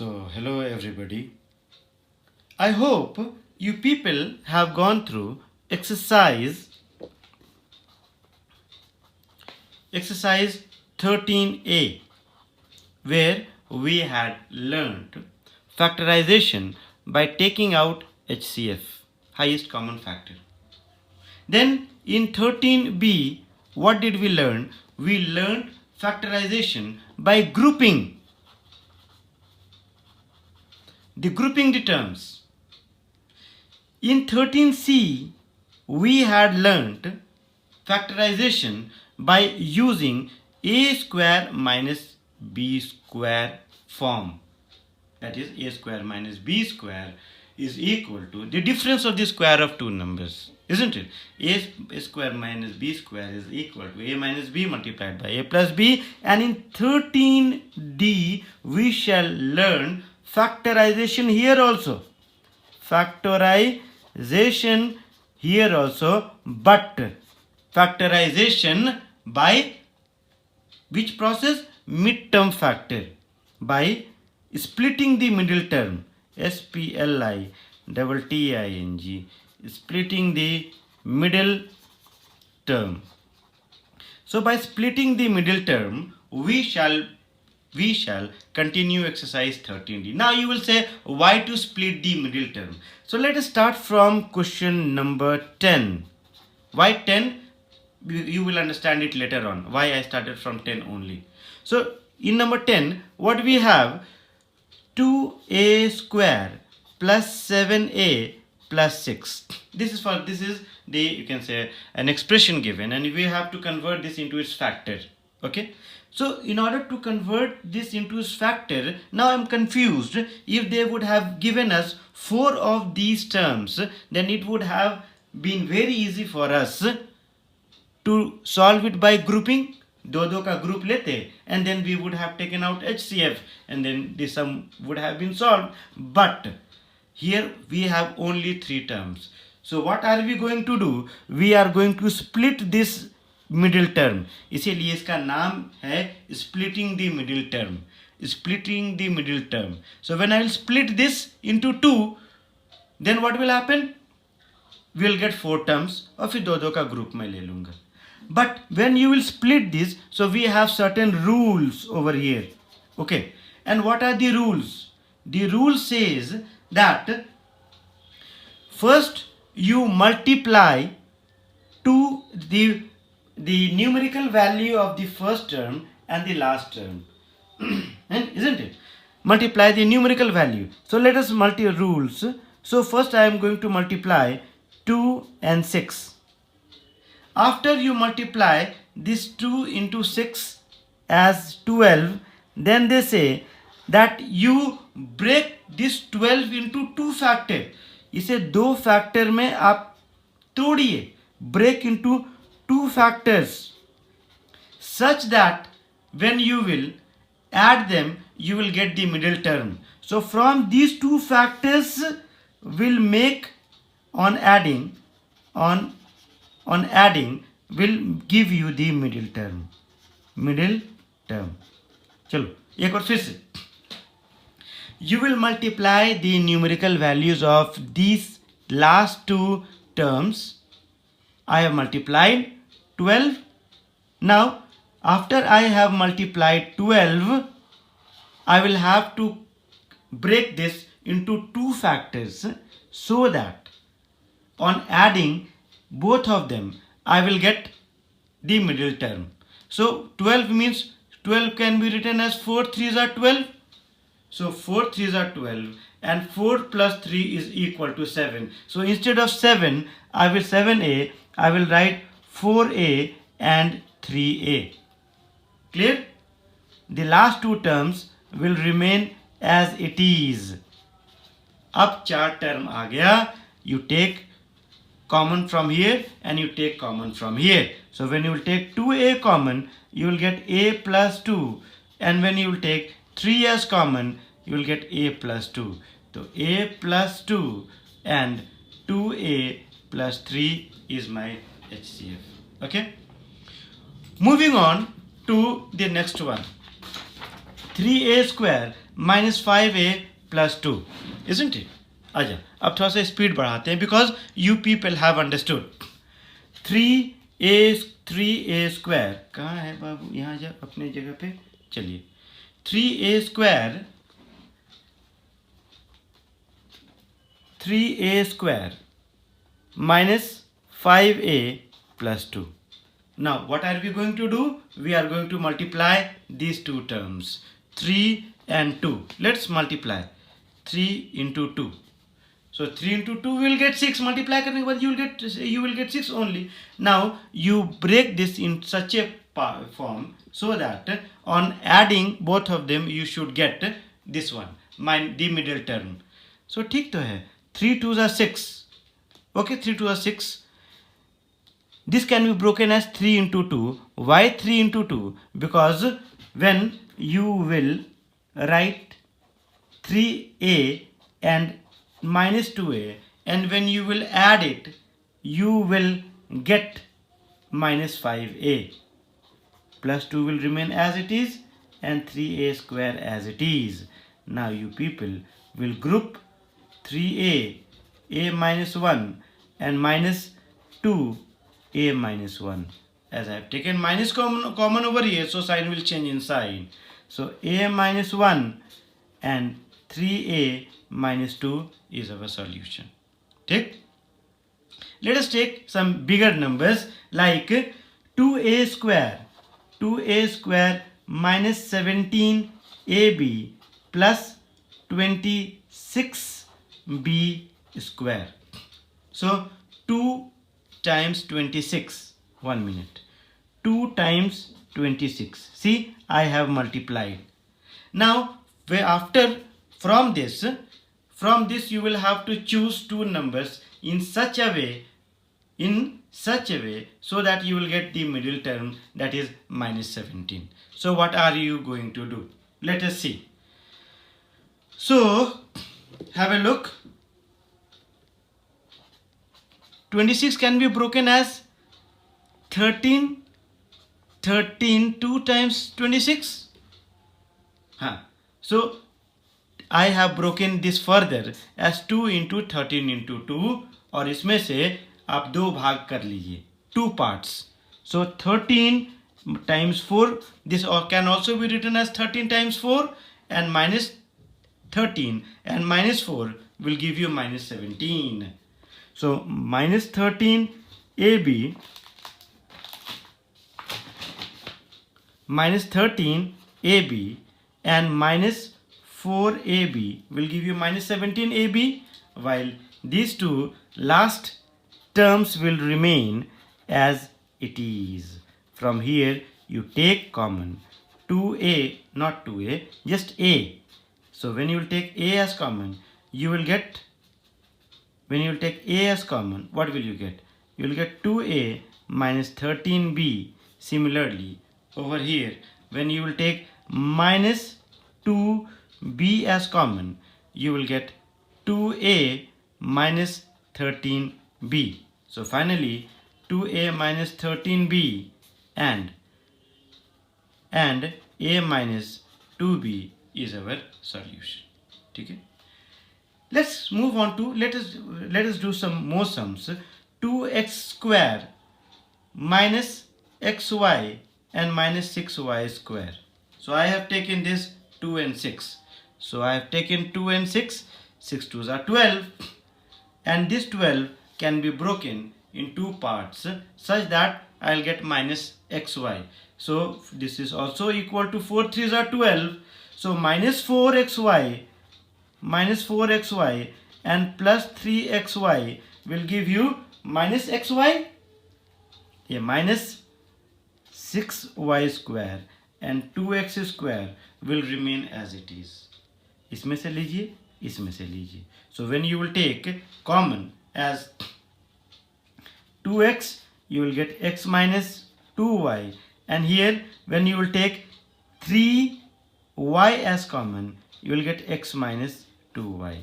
So, hello everybody. I hope you people have gone through exercise 13A, where we had learned factorization by taking out HCF, highest common factor. Then in 13B, what did we learn? We learned factorization by grouping the terms. In 13C, we had learnt factorization by using a square minus b square form. That is, a square minus b square is equal to the difference of the square of two numbers, isn't it? A square minus b square is equal to a minus b multiplied by a plus b. And in 13D, we shall learn factorization here also. Factorization here also, but factorization by which process? Midterm factor, by splitting the middle term, splitting, splitting the middle term. So by splitting the middle term, we shall continue exercise 13D. Now you will say, why to split the middle term? So let us start from question number 10. Why 10? You will understand it later on, why I started from 10 only. So in number 10, what we have? 2a square plus 7a plus 6. This is the, you can say, an expression given, and we have to convert this into its factor. Okay, so in order to convert this into its factor, now I'm confused. If they would have given us 4 of these terms, then it would have been very easy for us to solve it by grouping. दो का group लेते, and then we would have taken out HCF, and then the sum would have been solved. But here we have only 3 terms. So what are we going to do? We are going to split this middle term. इसीलिए इसका नाम है splitting the middle term. Splitting the middle term. So when I will split this into 2, then what will happen? We will get 4 terms, और फिर दो का group में ले लूँगा. But when you will split this, so we have certain rules over here. Okay, and what are the rules? The rule says that first you multiply to the numerical value of the first term and the last term. And isn't it? Multiply the numerical value. So let us rules. So first I am going to multiply 2 and 6. After you multiply this 2 into 6 as 12, then they say that you break this 12 into 2 factor. इसे 2 factor में आप तोड़िए, break into 2 factors, such that when you will add them, you will get the middle term. So from these 2 factors will make, on adding will give you the middle term. चलो एक और फिर से. You will multiply the numerical values of these last 2 terms. I have multiplied 12. Now after I have multiplied 12, I will have to break this into 2 factors, so that on adding both of them, I will get the middle term. So 12 means 12 can be written as 4 3s are 12. So 4 3s are 12, and 4 plus 3 is equal to 7. So instead of 7, I will 7a, I will write 4a and 3a. Clear? The last 2 terms will remain as it is. अब 4 term आ गया. You take common from here and you take common from here. So when you will take 2a common, you will get a plus 2, and when you will take 3 as common, you will get a plus 2. So a plus 2 and 2a plus 3 is my HCF. Okay, moving on to the next one. 3a square minus 5a plus 2, isn't it? आजा अब थोड़ा सा speed बढ़ाते हैं because you people have understood. 3a square कहाँ है बाबू, यहाँ जा अपने जगह पे. चलिए 3a square minus 5a plus 2. Now what are we going to do? We are going to multiply these two terms, 3 and 2. Let's multiply 3 into 2. So 3 into 2 will get 6. Multiply करने के बाद you will get 6 only. Now you break this in such a form so that on adding both of them you should get this one, the middle term. So ठीक तो है. 3 2s are 6. Okay, 3 2 are 6. This can be broken as 3 into 2. Why 3 into 2? Because when you will write 3a and minus 2a, and when you will add it, you will get minus 5a. Plus 2 will remain as it is, and 3a square as it is. Now you people will group 3a, a minus 1, and minus 2, a minus 1. As I have taken minus common over here, so sign will change in sign. So a minus 1 and 3a minus 2 is our solution. Take. Let us take some bigger numbers like 2a square minus 17ab plus 26b square. So 2 times 26. 1 minute. 2 times 26. See, I have multiplied. Now from this you will have to choose two numbers in such a way so that you will get the middle term, that is minus 17. So what are you going to do? Let us see. So have a look. 26 can be broken as 13 2 times 26. So I have broken this further as 2 into 13 into 2, और इसमें से आप दो भाग कर लीजिए, 2 parts. So 13 times 4, this can also be written as 13 times 4, and minus 13 and minus 4 will give you minus 17. So minus 13 AB and minus 4AB will give you minus 17AB, while these two last terms will remain as it is. From here you take common 2A, not 2A, just A. So when you will take A as common, you will get, when you will take A as common, what will you get? You will get 2A minus 13B. Similarly, over here, when you will take minus 2B as common, you will get 2A minus 13B. So finally, 2A minus 13B and A minus 2B is our solution. Okay? Let's move on to, let us do some more sums. 2x square minus xy and minus 6y square. So I have taken this 2 and 6. So I have taken 2 and 6. 6 2s are 12. And this 12 can be broken in 2 parts such that I will get minus xy. So this is also equal to 4 3s are 12. So minus 4xy and plus 3xy will give you minus xy, a minus 6y square, and 2x square will remain as it is. इसमें से लीजिए, इसमें से लीजिए. So when you will take common as 2x, you will get x minus 2y, and here when you will take 3y as common, you will get x minus 2y.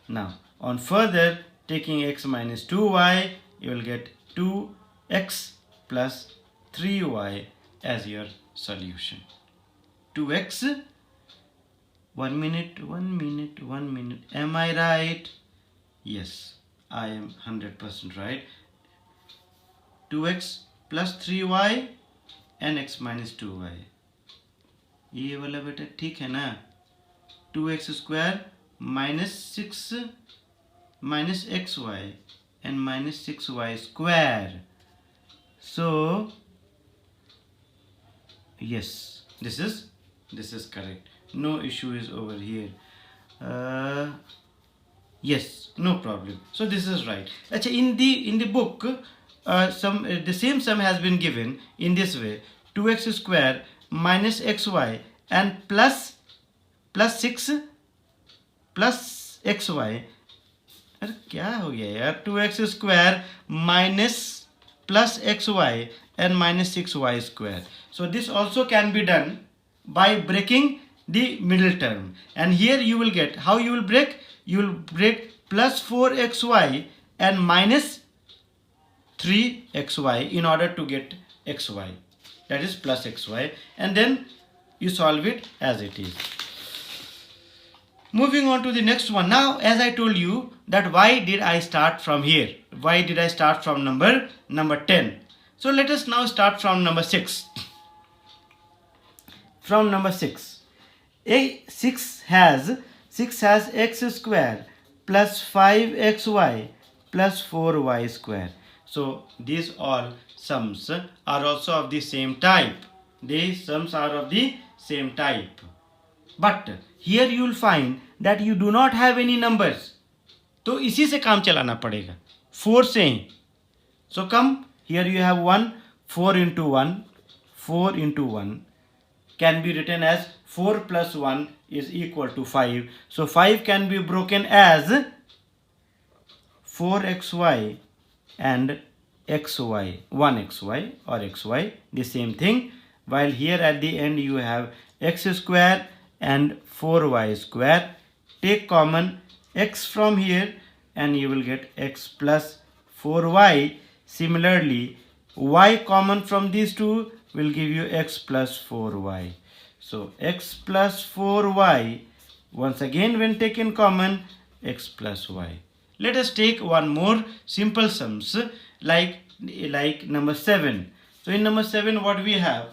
Now on further taking x minus 2y, you will get 2x plus 3y as your solution. 2x 1 minute, 1 minute, 1 minute. Am I right? Yes, I am 100% right. 2x plus 3y and x minus 2y. ये वाला बेटा ठीक है ना? 2x square minus 6 minus xy and minus 6y square. So yes, this is correct. No issue is over here. Yes, no problem. So this is right. Achha, in the book, the same sum has been given in this way: 2x square minus xy and plus 6 plus xy. अरे क्या हो गया यार? 2x square minus plus xy and minus 6y square. So this also can be done by breaking the middle term. And here you will get, how you will break? You will break plus 4xy and minus 3xy in order to get xy. That is plus xy. And then you solve it as it is. Moving on to the next one. Now, as I told you that why did I start from here? Why did I start from number 10? So let us now start from number 6. From number 6. 6 has x square plus 5xy plus 4y square. So these all sums are also of the same type. These sums are of the same type. But here you will find that you do not have any numbers. तो इसी से काम चलाना पड़ेगा, 4 से ही. So come, here you have 1, 4 into 1, 4 into 1 can be written as 4 plus 1 is equal to 5. So 5 can be broken as 4xy and xy, 1xy or xy, the same thing. While here at the end you have x square and 4y square. Take common x from here and you will get x plus 4y. Similarly, y common from these two will give you x plus 4y. So x plus 4y, once again when taken common, x plus y. Let us take one more simple sums like number 7. So in number 7 what we have?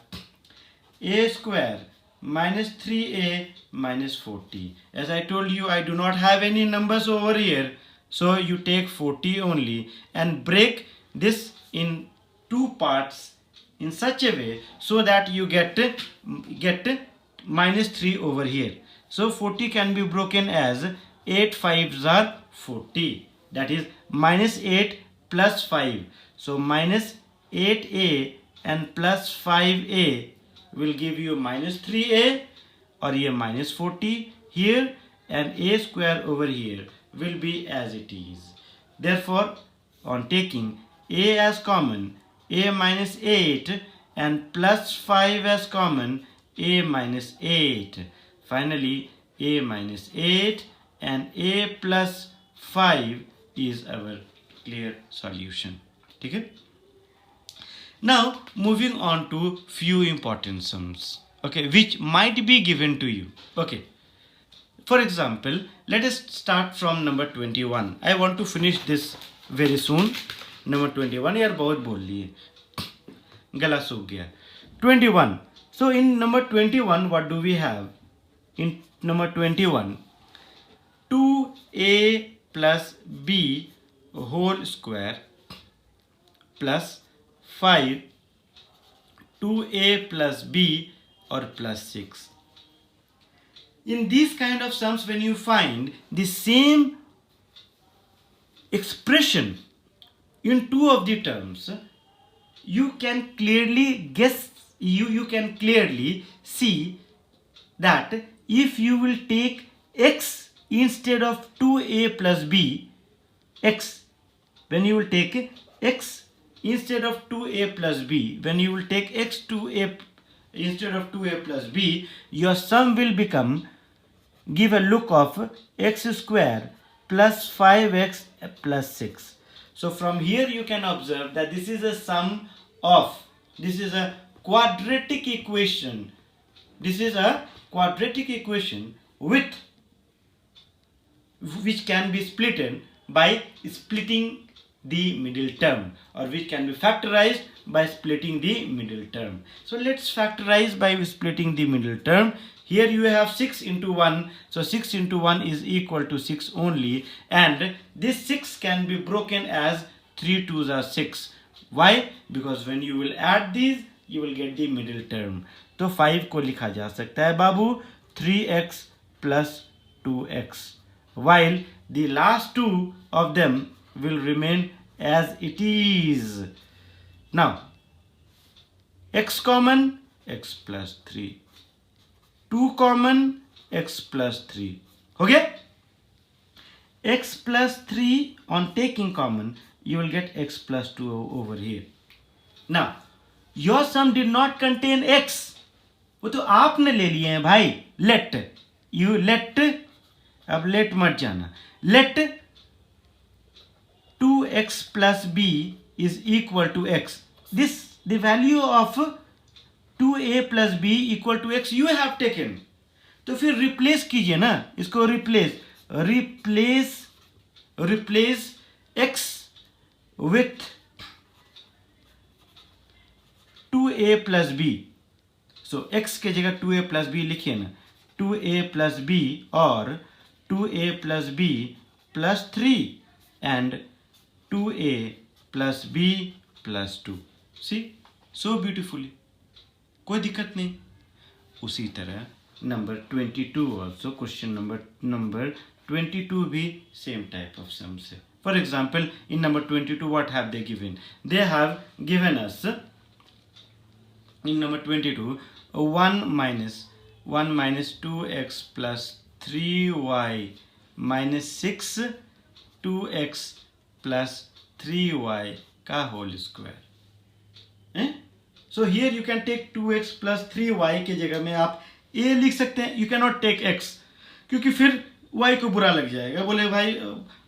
A square minus 3a minus 40. As I told you, I do not have any numbers over here. So you take 40 only and break this in two parts in such a way so that you get minus 3 over here. So 40 can be broken as 8 5s are 40. That is minus 8 plus 5. So minus 8a and plus 5a will give you minus 3a, or here minus 40 here, and a square over here will be as it is. Therefore, on taking a as common, a minus 8 and plus 5 as common, a minus 8. Finally, a minus 8 and a plus 5 is our clear solution. Okay? Now moving on to few important sums, okay, which might be given to you. Okay, for example, let us start from number 21. I want to finish this very soon. Number 21, यार बहुत बोल लिए, गला सूख गया. 21. So in number 21 what do we have? In number 21, 2a plus b whole square plus 5, 2a plus b or plus 6. In these kind of sums, when you find the same expression in two of the terms, you can clearly guess, you can clearly see that if you will take x instead of 2a plus b, x, when you will take x instead of 2a plus b, when you will take x to a instead of 2a plus b, your sum will become, give a look of x square plus 5x plus 6. So from here you can observe that this is a sum of, this is a quadratic equation. This is a quadratic equation with which can be splitted by splitting the middle term, or which can be factorized by splitting the middle term. So let's factorize by splitting the middle term. Here you have 6 into 1, so 6 into 1 is equal to 6 only, and this 6 can be broken as 3 2s are 6. Why? Because when you will add these, you will get the middle term. तो 5 को लिखा जा सकता है बाबू 3x plus 2x, while the last two of them will remain as it is. Now x common, x plus 3, 2 common, x plus 3. Okay, x plus 3 on taking common, you will get x plus 2 over here. Now your sum did not contain x, वो तो आपने ले लिए हैं भाई. Let you let, अब late मत जाना, late 2x plus b is equal to x. This the value of 2a plus b equal to x you have taken. तो फिर रिप्लेस कीजिए ना इसको, replace x with 2a plus b. So x के जगह 2a plus b लिखिए ना, 2a plus b और 2a plus b plus 3 and 2a plus b plus 2. See, so beautifully, कोई दिक्कत नहीं. उसी तरह नंबर 22 also, क्वेश्चन नंबर 22 भी सेम टाइप ऑफ सम्स है. For example in number 22 what have they given? They have given us in number 22 1 minus 2x plus 3y minus 6 2x plus 3y का whole square. So here you can take 2x plus 3y के जगह में आप a लिख सकते हैं. You cannot take x क्योंकि फिर y को बुरा लग जाएगा, बोले भाई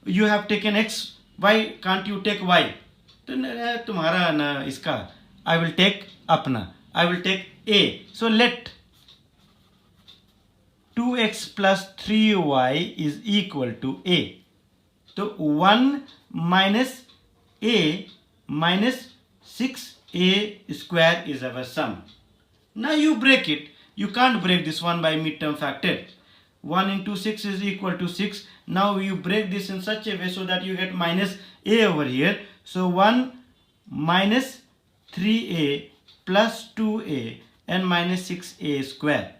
you have taken x, why can't you take y? तो तुम्हारा ना इसका, I will take अपना, I will take a. So let 2x plus 3y is equal to a. So 1 minus a minus 6a square is our sum. Now you break it. You can't break this one by midterm factor. 1 into 6 is equal to 6. Now you break this in such a way so that you get minus a over here. So 1 minus 3a plus 2a and minus 6a square.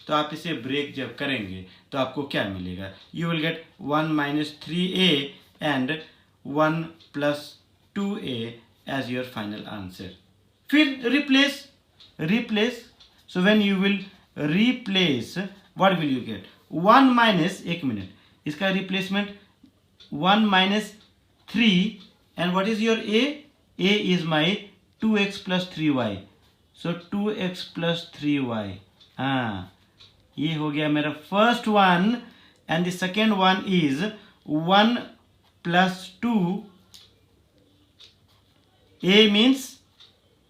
तो आप इसे break जब करेंगे तो आपको क्या मिलेगा? You will get 1 minus 3a and 1 plus 2a as your final answer. फिर replace. So when you will replace, what will you get? 1 minus, एक मिनट, इसका replacement 1 minus 3 and what is your a? A is my 2x plus 3y. So 2x plus 3y. हाँ, ये हो गया मेरा first one, and the second one is 1 plus 2. A means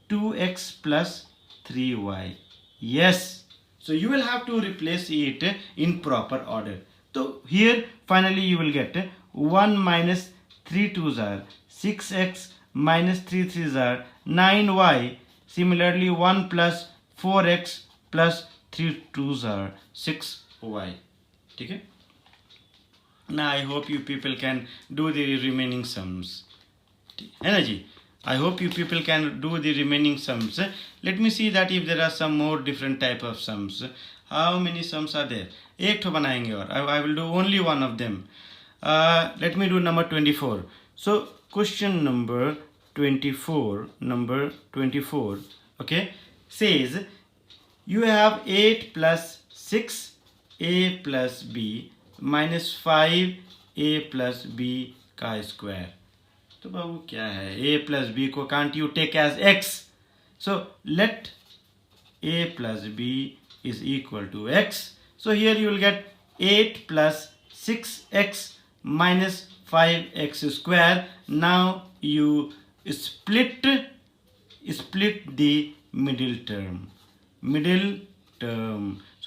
2x plus 3y. Yes. So you will have to replace it in proper order. So here finally you will get 1 minus 3 2s are 6x minus 3 3s are 9y. Similarly 1 plus 4x plus 3 2s are 6y. Okay? Now I hope you people can do the remaining sums. Energy. I hope you people can do the remaining sums. Let me see that if there are some more different type of sums. How many sums are there? एक ठो बनाएंगे और I will do only one of them. Let me do number 24. So question number 24, okay, says you have 8 plus 6a plus b minus 5a plus b का square. तो बाबू क्या है? a plus b को can't you take as x? So let a plus b is equal to x. So here you will get 8 plus 6x minus 5x square. Now you split the middle term.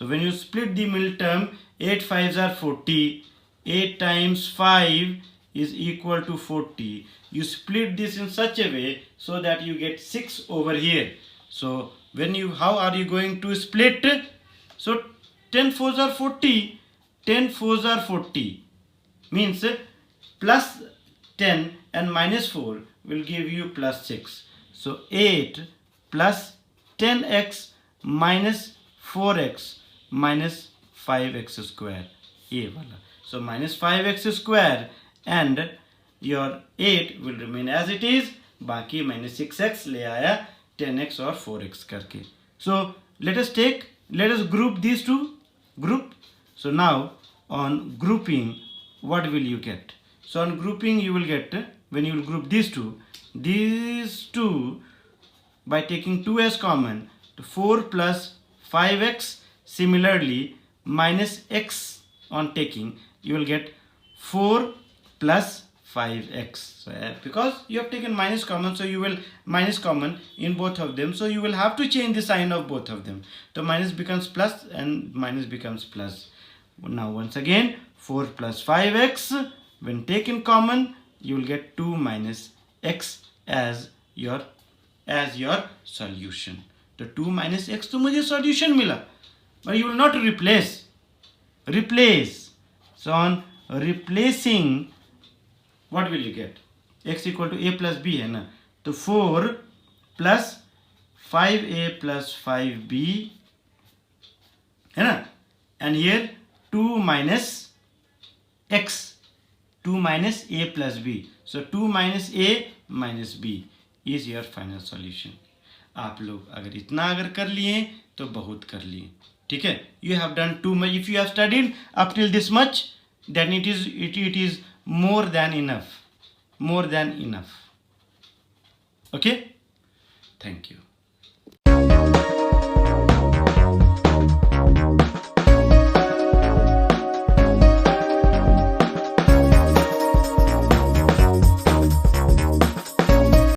So when you split the middle term, 8 5s are 40. 8 times 5 is equal to 40. You split this in such a way so that you get 6 over here. So how are you going to split? So 10 4s are 40. 10 4s are 40. Means plus 10 and minus 4 will give you plus 6. So 8 plus 10x minus 4x minus 5x square. ये वाला. So minus 5x square and your 8 will remain as it is. बाकी minus 6x ले आया 10x और 4x करके. So let us group these two. Group. So now on grouping, what will you get? So on grouping you will get, when you will group these two by taking 2 as common, 4 plus 5x, similarly minus x on taking, you will get 4 plus 5x. So, because you have taken minus common, so you will minus common in both of them, so you will have to change the sign of both of them. So minus becomes plus and minus becomes plus. Now once again 4 plus 5x, when taken common you will get 2 minus x as your solution. तो 2 minus x तो मुझे solution मिला, but you will not replace. So on replacing, what will you get? X equal to a plus b है ना, तो 4 plus 5a plus 5b है ना, and here 2 minus x, 2 minus a plus b. So 2 minus a minus b is your final solution. आप लोग अगर कर लिए तो बहुत कर लिए. ठीक है, you have done too much. If you have studied up till this much, then it is more than enough. Okay, thank you.